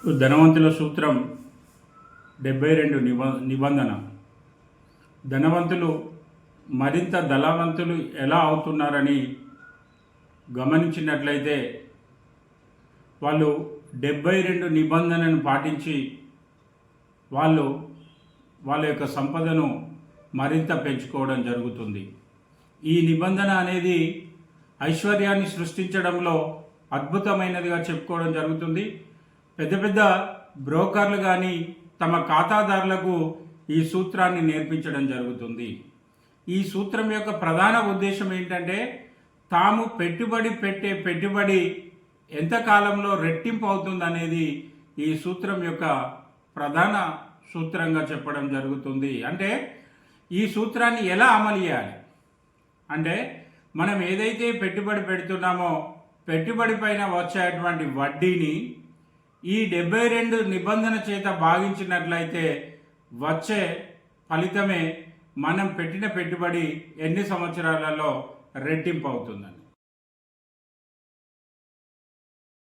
ధనవంతుల సూత్రం 72 నిబంధన. ధనవంతులు మరింత ధనవంతులు ఎలా అవుతున్నారని గమనించినట్లయితే వాళ్ళు 72 నిబంధనను పాటించి వాళ్ళ యొక్క సంపదను మరింత పెంచుకోవడం జరుగుతుంది. ఈ నిబంధన అనేది ఐశ్వర్యాన్ని సృష్టించడంలో అద్భుతమైనదిగా చెప్పుకోవడం జరుగుతుంది. పెద్ద పెద్ద బ్రోకర్లు కానీ తమ ఖాతాదారులకు ఈ సూత్రాన్ని నేర్పించడం జరుగుతుంది. ఈ సూత్రం యొక్క ప్రధాన ఉద్దేశం ఏంటంటే తాము పెట్టే పెట్టుబడి ఎంత కాలంలో రెట్టింపు అవుతుందనేది ఈ సూత్రం యొక్క ప్రధాన సూత్రంగా చెప్పడం జరుగుతుంది. అంటే ఈ సూత్రాన్ని ఎలా అమలు చేయాలి అంటే మనం ఏదైతే పెట్టుబడి పెడుతున్నామో పెట్టుబడి పైన వచ్చేటువంటి వడ్డీని ఈ 72 నిబంధన చేత భాగించినట్లయితే వచ్చే ఫలితమే మనం పెట్టిన పెట్టుబడి ఎన్ని సంవత్సరాలలో రెట్టింపు అవుతుందని.